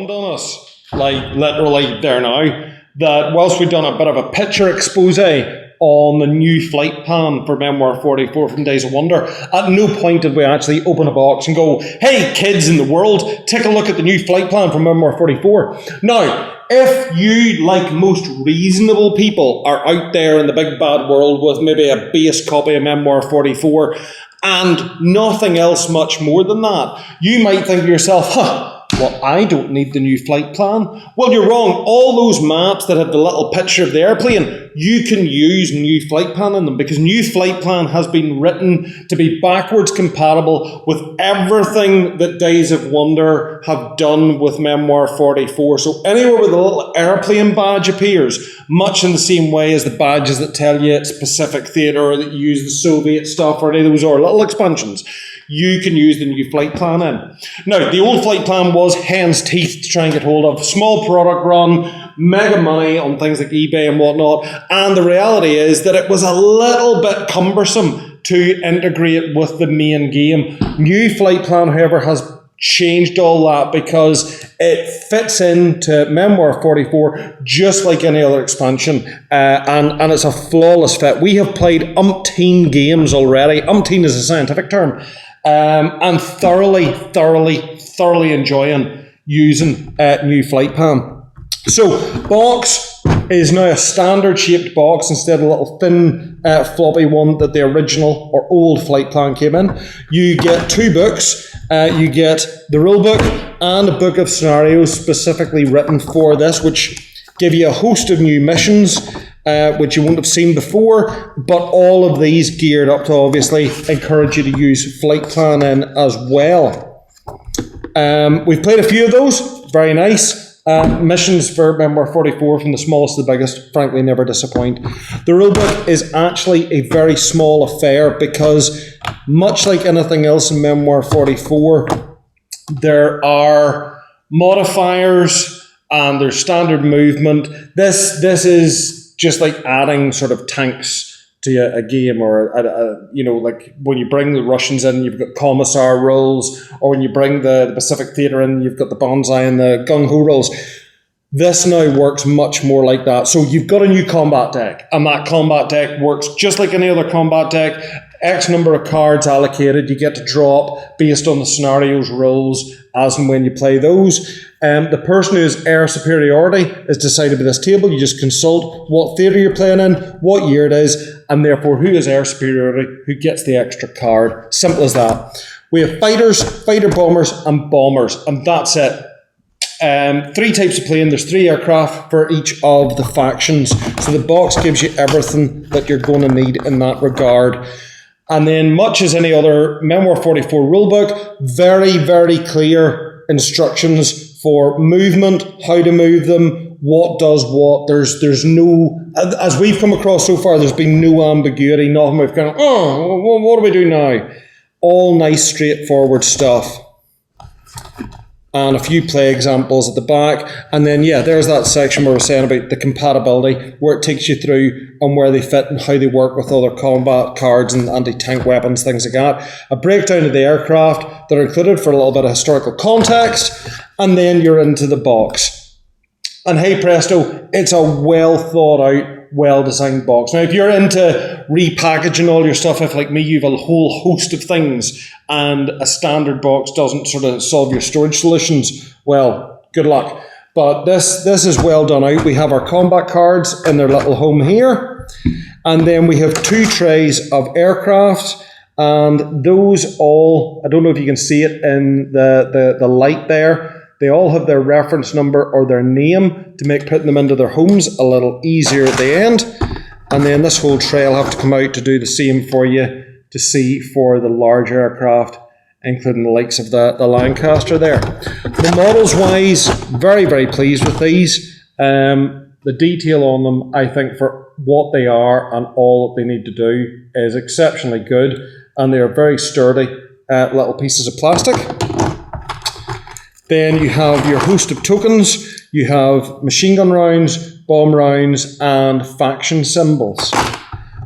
dawned on us, like literally there now, that whilst we'd done a bit of a picture expose on the new flight plan for Memoir 44 from Days of Wonder, at no point did we actually open a box and go, hey, kids in the world, take a look at the new flight plan for Memoir 44. Now, if you, like most reasonable people, are out there in the big bad world with maybe a base copy of Memoir 44 and nothing else much more than that, you might think to yourself, well, I don't need the new flight plan. Well, you're wrong. All those maps that have the little picture of the airplane, you can use new flight plan in them, because new flight plan has been written to be backwards compatible with everything that Days of Wonder have done with Memoir 44. So anywhere where the little airplane badge appears, much in the same way as the badges that tell you it's Pacific Theatre or that you use the Soviet stuff or any of those or little expansions, you can use the new flight plan in. Now, the old flight plan was hen's teeth to try and get hold of. Small product run, mega money on things like eBay and whatnot. And the reality is that it was a little bit cumbersome to integrate with the main game. New flight plan, however, has changed all that because it fits into Memoir 44 just like any other expansion, and it's a flawless fit. We have played umpteen games already. Umpteen is a scientific term. And thoroughly enjoying using new flight plan. So, box is now a standard shaped box instead of a little thin floppy one that the original or old flight plan came in. You get 2 books. You get the rule book and a book of scenarios specifically written for this, which give you a host of new missions, which you won't have seen before, but all of these geared up to obviously encourage you to use flight plan in as well. We've played a few of those, very nice. Missions for Memoir 44 from the smallest to the biggest, frankly never disappoint. The rulebook is actually a very small affair because much like anything else in Memoir 44, there are modifiers and there's standard movement. This is just like adding sort of tanks to a game, or like when you bring the Russians in, you've got commissar roles, or when you bring the Pacific Theatre in, you've got the bonsai and the gung-ho roles. This now works much more like that. So you've got a new combat deck, and that combat deck works just like any other combat deck. X number of cards allocated, you get to drop based on the scenarios, rolls, as and when you play those. The person who has air superiority is decided by this table. You just consult what theatre you're playing in, what year it is, and therefore who has air superiority, who gets the extra card. Simple as that. We have fighters, fighter bombers, and bombers, and that's it. 3 types of plane. There's 3 aircraft for each of the factions. So the box gives you everything that you're going to need in that regard. And then, much as any other Memoir 44 rulebook, very, very clear instructions for movement, how to move them, what does what. There's no, as we've come across so far, there's been no ambiguity, nothing we've kind of, what do we do now? All nice, straightforward stuff. And a few play examples at the back. And then, there's that section where we're saying about the compatibility, where it takes you through and where they fit and how they work with other combat cards and anti-tank weapons, things like that. A breakdown of the aircraft that are included for a little bit of historical context. And then you're into the box. And hey presto, it's a well thought out, well-designed box. Now, if you're into repackaging all your stuff, if like me, you've a whole host of things and a standard box doesn't sort of solve your storage solutions, well, good luck. But this is well done out. We have our combat cards in their little home here. And then we have 2 trays of aircraft. And those all, I don't know if you can see it in the light there, they all have their reference number or their name to make putting them into their homes a little easier at the end. And then this whole tray will have to come out to do the same for you to see for the large aircraft, including the likes of the Lancaster there. The models wise, very, very pleased with these. The detail on them, I think, for what they are and all that they need to do is exceptionally good. And they are very sturdy little pieces of plastic. Then you have your host of tokens. You have machine gun rounds, bomb rounds, and faction symbols.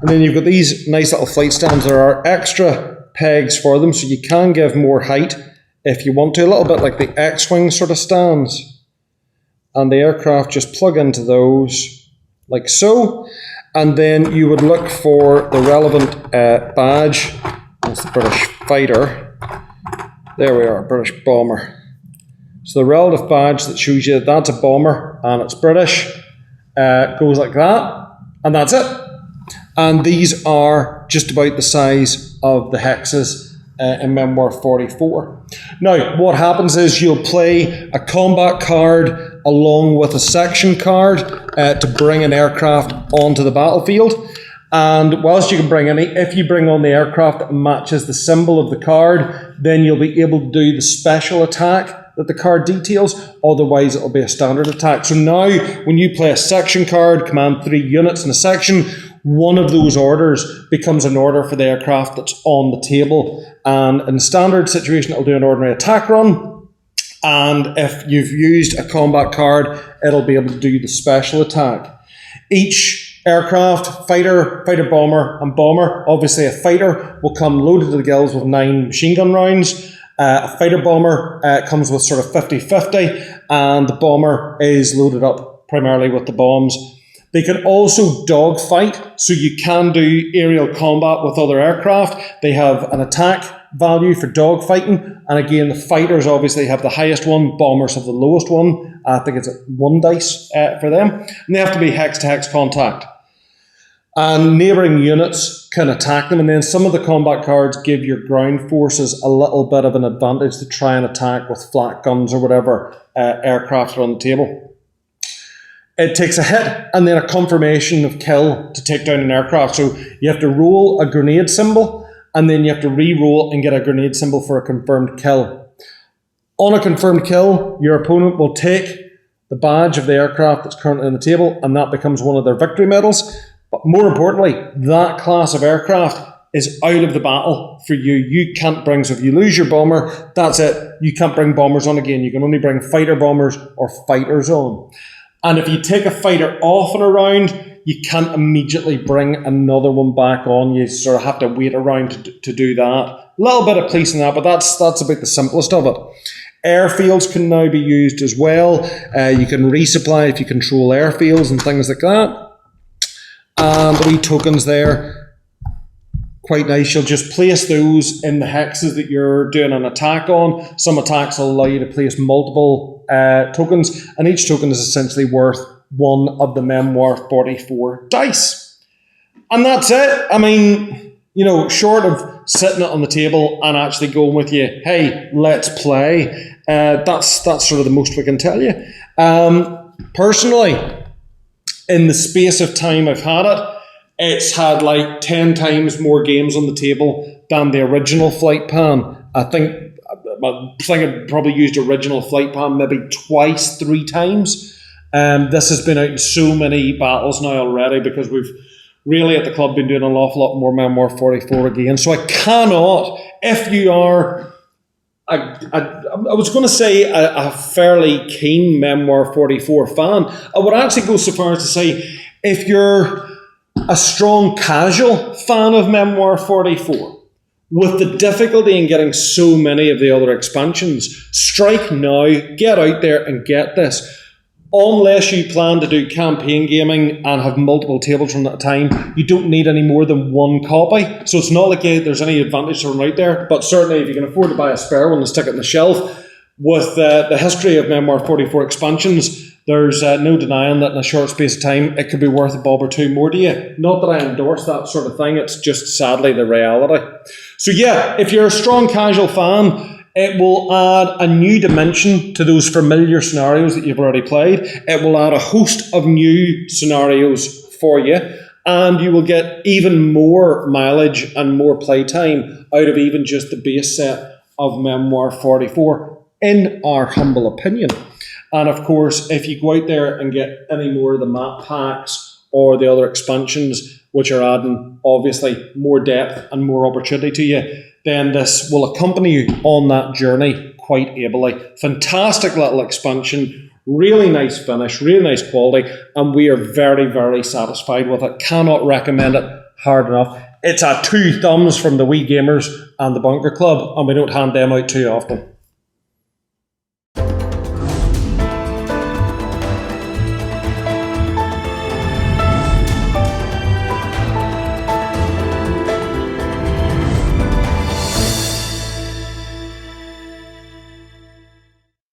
And then you've got these nice little flight stands. There are extra pegs for them, so you can give more height if you want to. A little bit like the X-Wing sort of stands. and the aircraft just plug into those like so. And then you would look for the relevant badge. That's the British fighter. There we are, British bomber. So the relative badge that shows you that that's a bomber and it's British goes like that, and that's it. And these are just about the size of the hexes in Memoir 44. Now, what happens is you'll play a combat card along with a section card to bring an aircraft onto the battlefield. And whilst you can bring any, if you bring on the aircraft that matches the symbol of the card, then you'll be able to do the special attack that the card details. Otherwise, it'll be a standard attack. So now, when you play a section card, command 3 units in a section, one of those orders becomes an order for the aircraft that's on the table. And in the standard situation, it'll do an ordinary attack run. And if you've used a combat card, it'll be able to do the special attack. Each aircraft, fighter, fighter-bomber, and bomber, obviously a fighter will come loaded to the gills with 9 machine gun rounds. A fighter-bomber comes with sort of 50-50, and the bomber is loaded up primarily with the bombs. They can also dogfight, so you can do aerial combat with other aircraft. They have an attack value for dogfighting, and again, the fighters obviously have the highest one, bombers have the lowest one. I think it's 1 dice for them, and they have to be hex-to-hex contact. And neighbouring units can attack them, and then some of the combat cards give your ground forces a little bit of an advantage to try and attack with flat guns or whatever aircraft are on the table. It takes a hit and then a confirmation of kill to take down an aircraft. So you have to roll a grenade symbol, and then you have to re-roll and get a grenade symbol for a confirmed kill. On a confirmed kill, your opponent will take the badge of the aircraft that's currently on the table, and that becomes one of their victory medals. But more importantly, that class of aircraft is out of the battle for you. You can't bring, so if you lose your bomber, that's it. You can't bring bombers on again. You can only bring fighter bombers or fighters on. And if you take a fighter off in a round, you can't immediately bring another one back on. You sort of have to wait around to do that. A little bit of policing that, but that's about the simplest of it. Airfields can now be used as well. You can resupply if you control airfields and things like that. And the wee tokens there, quite nice. You'll just place those in the hexes that you're doing an attack on. Some attacks will allow you to place multiple tokens, and each token is essentially worth 1 of the Memoir 44 dice. And that's it. I mean, you know, short of sitting it on the table and actually going with you, hey, let's play, that's sort of the most we can tell you. Personally, in the space of time I've had it, it's had like 10 times more games on the table than the original Flight Pan. I think I've probably used original Flight Pan maybe 3 times. This has been out in so many battles now already, because we've really at the club been doing an awful lot more Memoir 44 again. So I cannot, if you are, I was going to say a fairly keen Memoir 44 fan, I would actually go so far as to say if you're a strong casual fan of Memoir 44, with the difficulty in getting so many of the other expansions, strike now, get out there and get this. Unless you plan to do campaign gaming and have multiple tables from that time, you don't need any more than 1 copy. So it's not like there's any advantage to run out there, but certainly if you can afford to buy a spare one and stick it on the shelf, with the history of Memoir 44 expansions, there's no denying that in a short space of time, it could be worth a bob or 2 more to you. Not that I endorse that sort of thing, it's just sadly the reality. So yeah, if you're a strong casual fan, it will add a new dimension to those familiar scenarios that you've already played. It will add a host of new scenarios for you, and you will get even more mileage and more playtime out of even just the base set of Memoir 44, in our humble opinion. And of course, if you go out there and get any more of the map packs or the other expansions, which are adding obviously more depth and more opportunity to you, then this will accompany you on that journey quite ably. Fantastic little expansion, really nice finish, really nice quality, and we are very, very satisfied with it. Cannot recommend it hard enough. It's a 2 thumbs from the WEEGAMERS and the Bunker Club, and we don't hand them out too often.